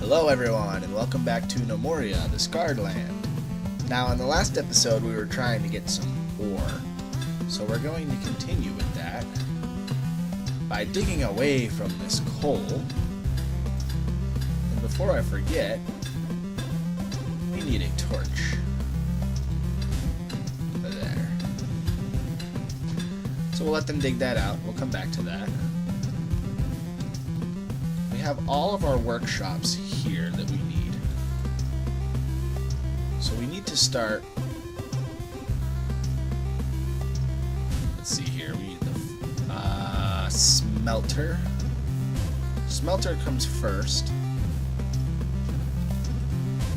Hello everyone, and welcome back to Gnomoria, the Scarred Land. Now, in the last episode, we were trying to get some ore, so we're going to continue with that by digging away from this coal. And before I forget, we need a torch. There. So we'll let them dig that out. We'll come back to that. We have all of our workshops here that we need. So we need to start. Let's see here. We need the smelter. Smelter comes first.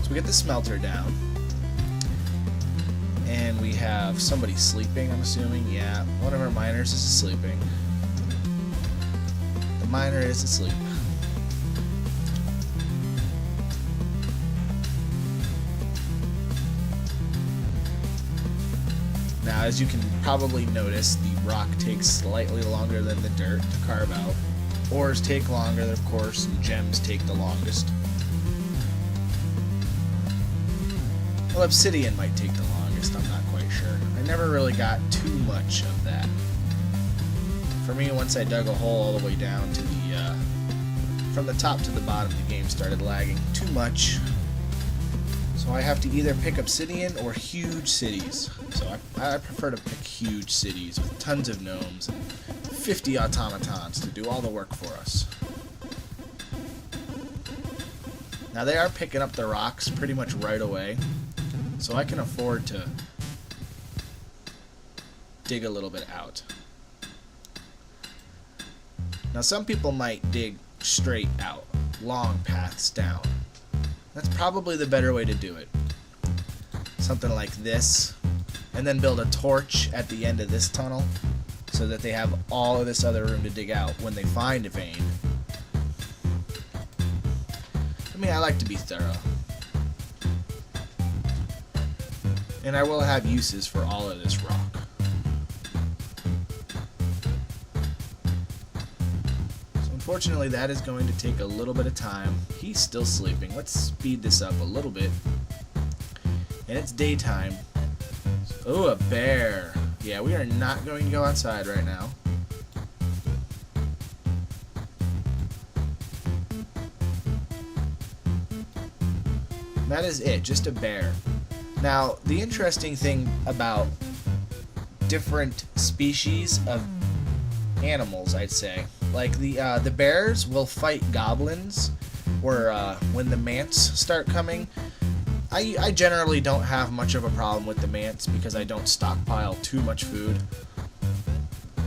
So we get the smelter down. And we have somebody sleeping, I'm assuming. Yeah, one of our miners is sleeping. The miner is asleep. Now, as you can probably notice, the rock takes slightly longer than the dirt to carve out. Ores take longer, of course, and gems take the longest. Well, obsidian might take the longest, I'm not quite sure. I never really got too much of that. For me, once I dug a hole all the way down to the, from the top to the bottom, the game started lagging too much. So I have to either pick obsidian or huge cities. So I prefer to pick huge cities with tons of gnomes and 50 automatons to do all the work for us. Now they are picking up the rocks pretty much right away, so I can afford to dig a little bit out. Now some people might dig straight out, long paths down. That's probably the better way to do it. Something like this, and then build a torch at the end of this tunnel so that they have all of this other room to dig out when they find a vein. I mean, I like to be thorough. And I will have uses for all of this rock. Unfortunately, that is going to take a little bit of time. He's still sleeping. Let's speed this up a little bit. And it's daytime. Oh, a bear. Yeah, we are not going to go outside right now. That is it, just a bear. Now, the interesting thing about different species of animals, I'd say, like the bears will fight goblins, or when the mants start coming. I generally don't have much of a problem with the mants because I don't stockpile too much food.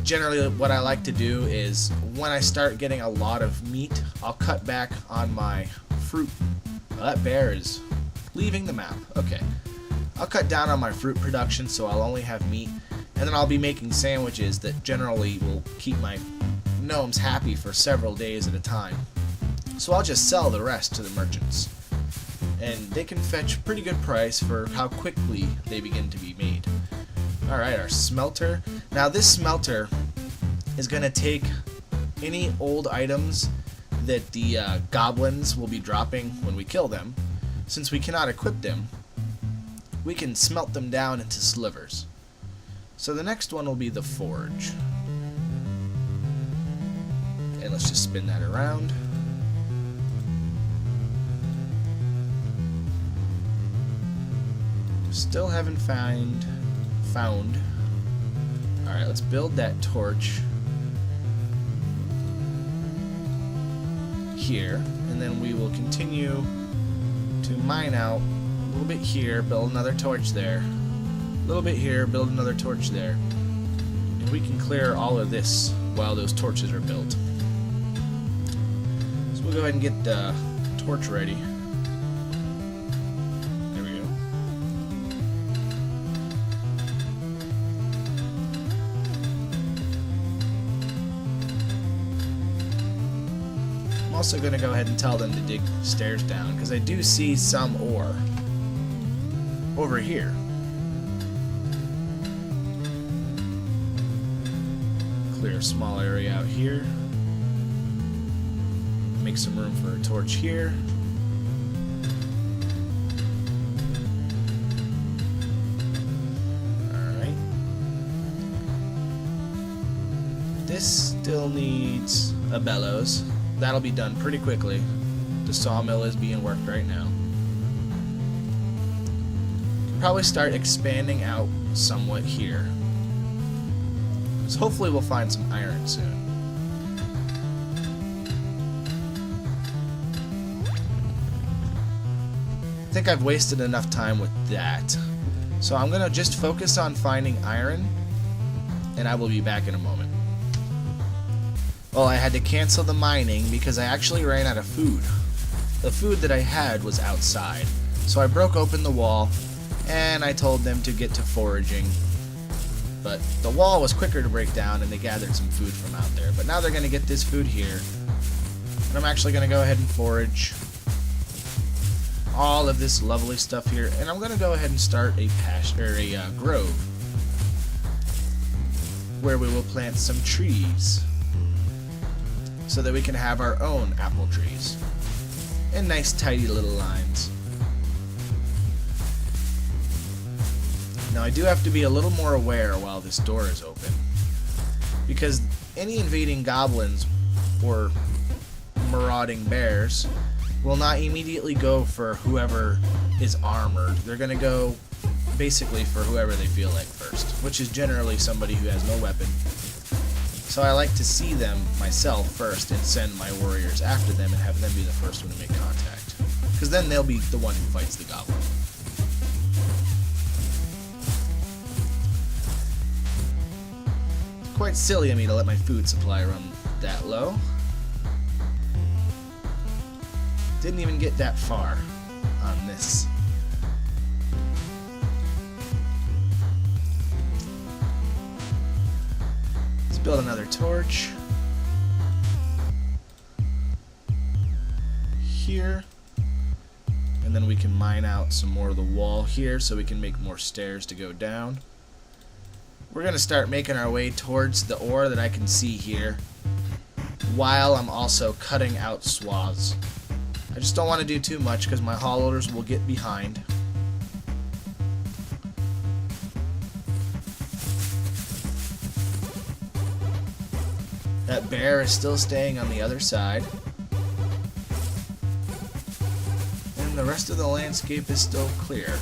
Generally, what I like to do is when I start getting a lot of meat, I'll cut back on my fruit. Well, that bear is leaving the map. Okay. I'll cut down on my fruit production so I'll only have meat, and then I'll be making sandwiches that generally will keep my gnomes happy for several days at a time. So I'll just sell the rest to the merchants. And they can fetch a pretty good price for how quickly they begin to be made. Alright, our smelter. Now this smelter is going to take any old items that the goblins will be dropping when we kill them. Since we cannot equip them, we can smelt them down into slivers. So the next one will be the forge. Okay, let's just spin that around. Still haven't found. Alright, let's build that torch here, and then we will continue to mine out a little bit here, build another torch there, a little bit here, build another torch there, and we can clear all of this while those torches are built. So we'll go ahead and get the torch ready. I'm also going to go ahead and tell them to dig stairs down, because I do see some ore over here. Clear a small area out here. Make some room for a torch here. this still needs a bellows. That'll be done pretty quickly. The sawmill is being worked right now. Probably start expanding out somewhat here. So hopefully we'll find some iron soon. I think I've wasted enough time with that. So I'm going to just focus on finding iron, and I will be back in a moment. Well, I had to cancel the mining because I actually ran out of food. The food that I had was outside. So I broke open the wall, and I told them to get to foraging. But the wall was quicker to break down, and they gathered some food from out there. But now they're going to get this food here. And I'm actually going to go ahead and forage all of this lovely stuff here, and I'm going to go ahead and start a grove where we will plant some trees so that we can have our own apple trees in nice tidy little lines. Now I do have to be a little more aware while this door is open, because any invading goblins or marauding bears will not immediately go for whoever is armored. They're going to go basically for whoever they feel like first, which is generally somebody who has no weapon. So I like to see them myself first and send my warriors after them and have them be the first one to make contact, because then they'll be the one who fights the goblin. It's quite silly of me to let my food supply run that low. Didn't even get that far on this. Let's build another torch. Here. And then we can mine out some more of the wall here so we can make more stairs to go down. We're going to start making our way towards the ore that I can see here, while I'm also cutting out swaths. I just don't want to do too much because my haul loaders will get behind. That bear is still staying on the other side. And the rest of the landscape is still clear.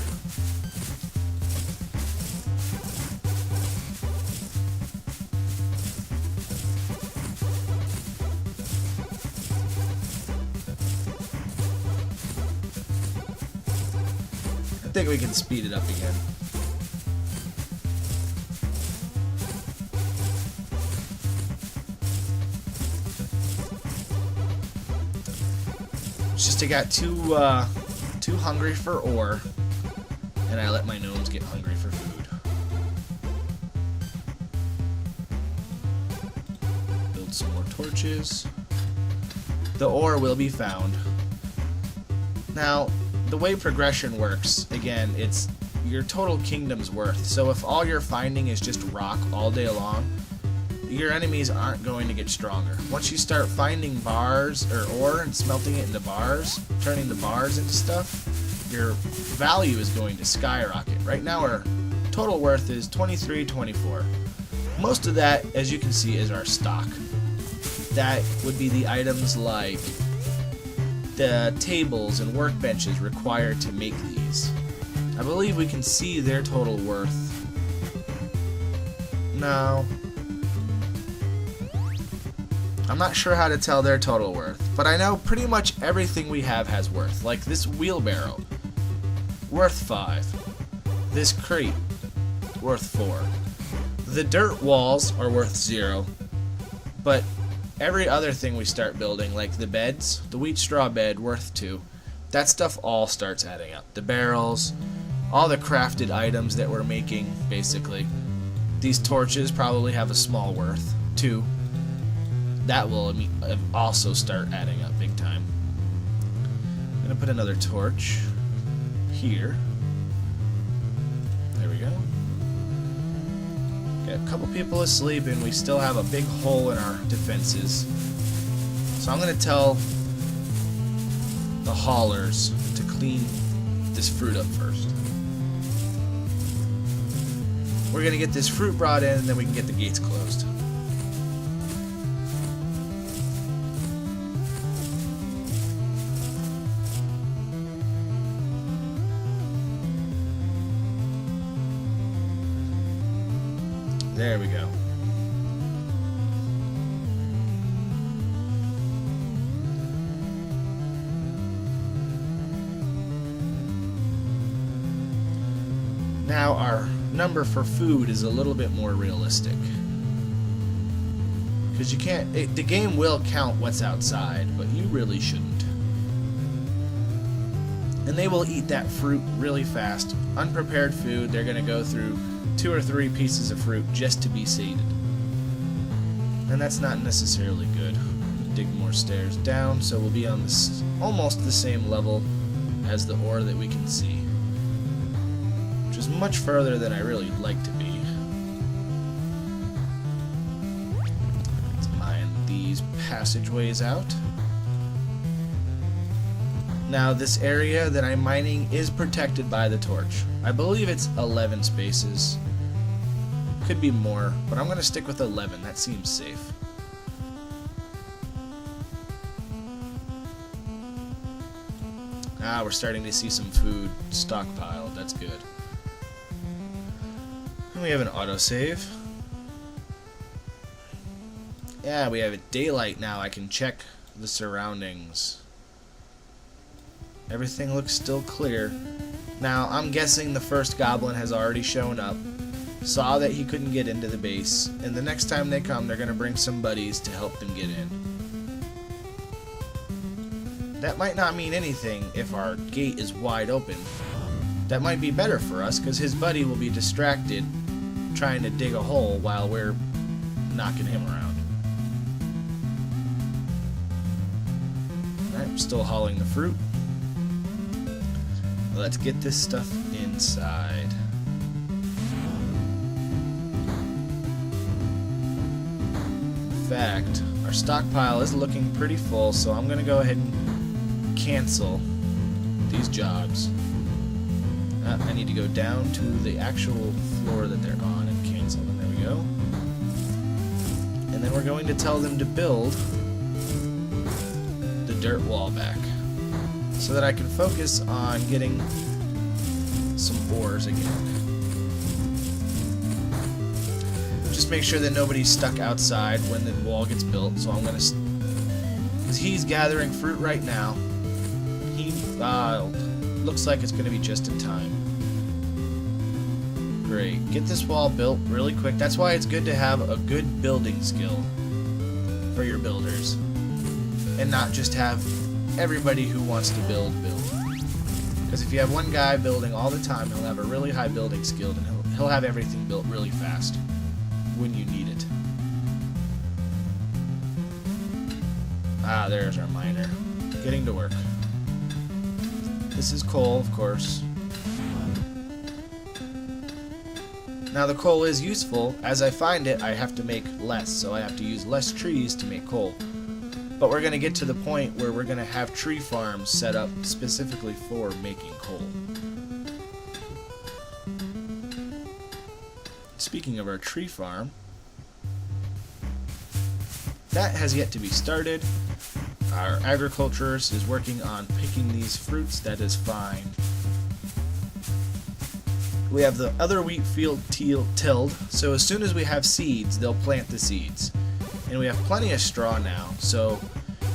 I think we can speed it up again. It's just I got too hungry for ore, and I let my gnomes get hungry for food. Build some more torches. The ore will be found. Now, the way progression works, again, it's your total kingdom's worth. So if all you're finding is just rock all day long, your enemies aren't going to get stronger. Once you start finding bars or ore and smelting it into bars, turning the bars into stuff, your value is going to skyrocket. Right now our total worth is 23, 24. Most of that, as you can see, is our stock. That would be the items like the tables and workbenches required to make these. I believe we can see their total worth. No. I'm not sure how to tell their total worth, but I know pretty much everything we have has worth. Like this wheelbarrow, worth 5. This crate, worth 4. The dirt walls are worth 0, but every other thing we start building, like the beds, the wheat straw bed, worth 2. That stuff all starts adding up. The barrels, all the crafted items that we're making, basically. These torches probably have a small worth, 2. That will also start adding up big time. I'm going to put another torch here. There we go. Got a couple people asleep, and we still have a big hole in our defenses. So I'm going to tell the haulers to clean this fruit up first. We're going to get this fruit brought in, and then we can get the gates closed. There we go. Now our number for food is a little bit more realistic. Because you can't... the game will count what's outside, but you really shouldn't. And they will eat that fruit really fast. Unprepared food, they're going to go through 2 or 3 pieces of fruit just to be sated. And that's not necessarily good. Dig more stairs down, so we'll be on this almost the same level as the ore that we can see. Which is much further than I really like to be. Let's mine these passageways out. Now this area that I'm mining is protected by the torch. I believe it's 11 spaces. Could be more, but I'm going to stick with 11. That seems safe. Ah, we're starting to see some food stockpiled. That's good. And we have an autosave. Yeah, we have a daylight now. I can check the surroundings. Everything looks still clear. Now, I'm guessing the first goblin has already shown up, saw that he couldn't get into the base, and the next time they come, they're going to bring some buddies to help them get in. That might not mean anything if our gate is wide open. That might be better for us, because his buddy will be distracted trying to dig a hole while we're knocking him around. Alright, I'm still hauling the fruit. Let's get this stuff inside. In fact, our stockpile is looking pretty full, so I'm going to go ahead and cancel these jobs. I need to go down to the actual floor that they're on and cancel them. There we go. And then we're going to tell them to build the dirt wall back, so that I can focus on getting some ores again. Just make sure that nobody's stuck outside when the wall gets built, so I'm gonna... because he's gathering fruit right now. He looks like it's gonna be just in time. Great. Get this wall built really quick. That's why it's good to have a good building skill for your builders, and not just have everybody who wants to build. Because if you have one guy building all the time, he'll have a really high building skill, and he'll have everything built really fast when you need it. Ah, there's our miner. Getting to work. This is coal, of course. Now the coal is useful. As I find it, I have to make less, so I have to use less trees to make coal. But we're going to get to the point where we're going to have tree farms set up specifically for making coal. Speaking of our tree farm, that has yet to be started. Our agriculturist is working on picking these fruits. That is fine. We have the other wheat field tilled, so as soon as we have seeds, they'll plant the seeds. And we have plenty of straw now, so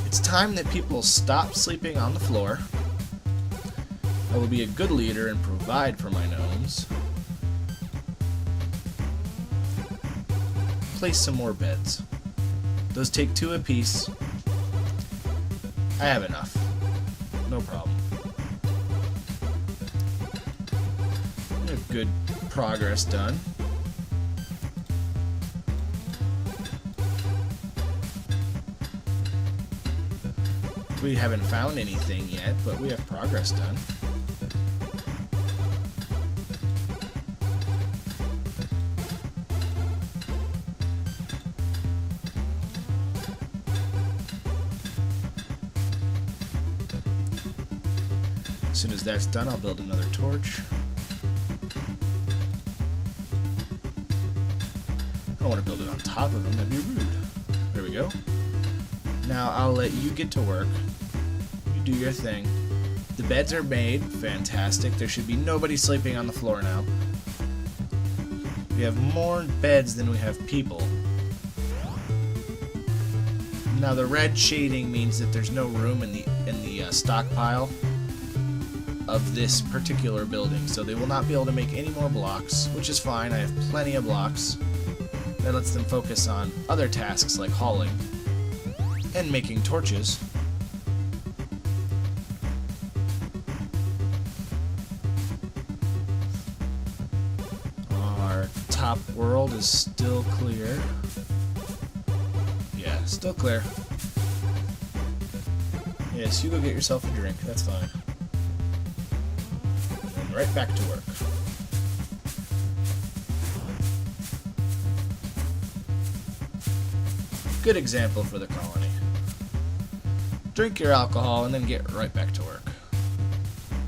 it's time that people stop sleeping on the floor. I will be a good leader and provide for my gnomes. Place some more beds. Those take 2 apiece. I have enough. No problem. Good progress done. We haven't found anything yet, but we have progress done. As soon as that's done, I'll build another torch. I don't want to build it on top of them, that'd be rude. There we go. Now I'll let you get to work. You do your thing. The beds are made. Fantastic. There should be nobody sleeping on the floor now. We have more beds than we have people. Now the red shading means that there's no room in the stockpile of this particular building, so they will not be able to make any more blocks, which is fine. I have plenty of blocks. That lets them focus on other tasks like hauling and making torches. Our top world is still clear. Yeah, still clear. Yes, you go get yourself a drink. That's fine. And right back to work. Good example for the colony. Drink your alcohol and then get right back to work.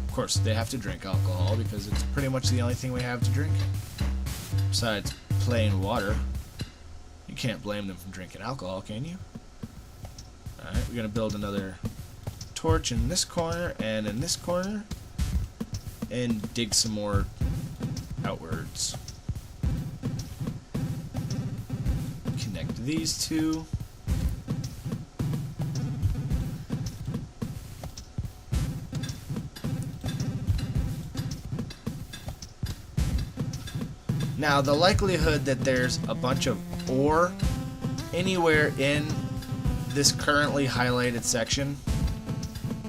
Of course, they have to drink alcohol because it's pretty much the only thing we have to drink. Besides plain water. You can't blame them for drinking alcohol, can you? Alright, we're going to build another torch in this corner and in this corner. And dig some more outwards. Connect these two. Now, the likelihood that there's a bunch of ore anywhere in this currently highlighted section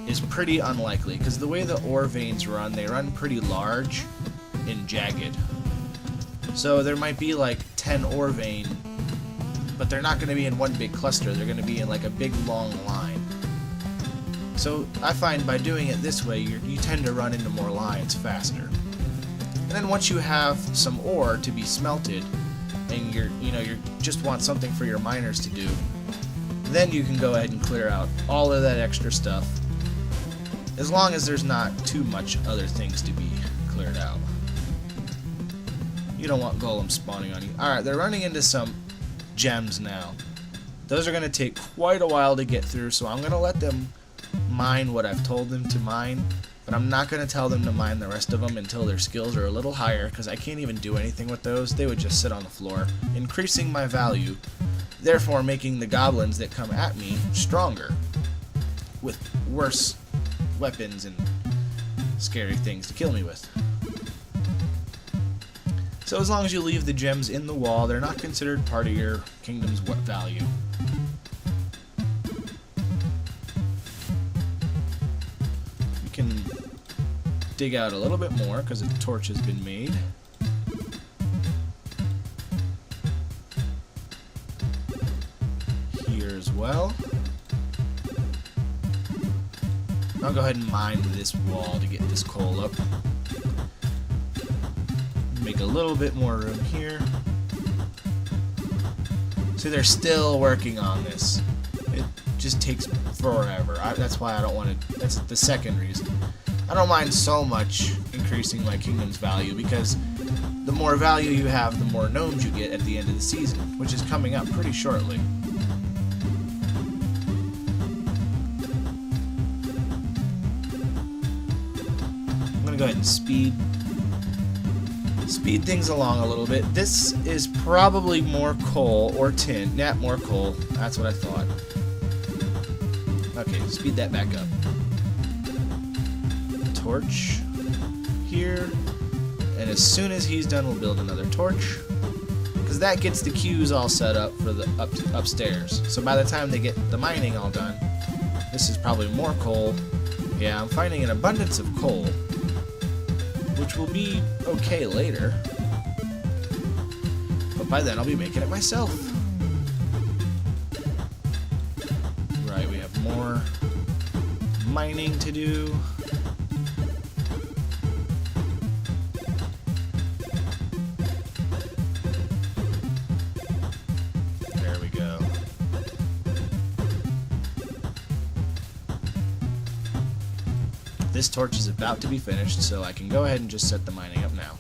is pretty unlikely, because the way the ore veins run, they run pretty large and jagged. So there might be like 10 ore vein, but they're not going to be in one big cluster. They're going to be in like a big long line. So I find by doing it this way, you tend to run into more lines faster. And then once you have some ore to be smelted, and you just want something for your miners to do, then you can go ahead and clear out all of that extra stuff, as long as there's not too much other things to be cleared out. You don't want golems spawning on you. Alright, they're running into some gems now. Those are going to take quite a while to get through, so I'm going to let them mine what I've told them to mine, but I'm not going to tell them to mine the rest of them until their skills are a little higher, because I can't even do anything with those. They would just sit on the floor, increasing my value, therefore making the goblins that come at me stronger, with worse weapons and scary things to kill me with. So as long as you leave the gems in the wall, they're not considered part of your kingdom's value. You can dig out a little bit more because a torch has been made. Here as well. I'll go ahead and mine this wall to get this coal up. Make a little bit more room here. See, they're still working on this. It just takes forever. That's why I don't want to. That's the second reason. I don't mind so much increasing my kingdom's value, because the more value you have, the more gnomes you get at the end of the season, which is coming up pretty shortly. I'm going to go ahead and speed things along a little bit. This is probably more coal or tin. Nah, more coal. That's what I thought. Okay, speed that back up. Torch here, and as soon as he's done, we'll build another torch, because that gets the queues all set up for the upstairs. So by the time they get the mining all done, this is probably more coal. Yeah, I'm finding an abundance of coal, which will be okay later, but by then I'll be making it myself. Right, we have more mining to do. There we go. This torch is about to be finished, so I can go ahead and just set the mining up now.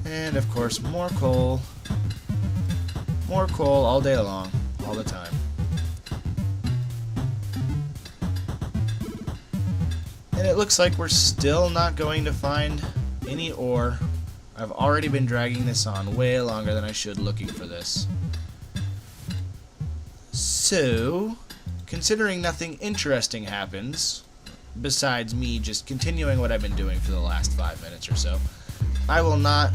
And of course, more coal. More coal all day long, all the time. And it looks like we're still not going to find any ore. I've already been dragging this on way longer than I should looking for this. So, considering nothing interesting happens, besides me just continuing what I've been doing for the last 5 minutes or so, I will not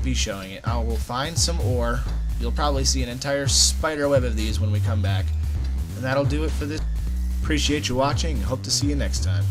be showing it. I will find some ore. You'll probably see an entire spider web of these when we come back. And that'll do it for this. Appreciate you watching. Hope to see you next time.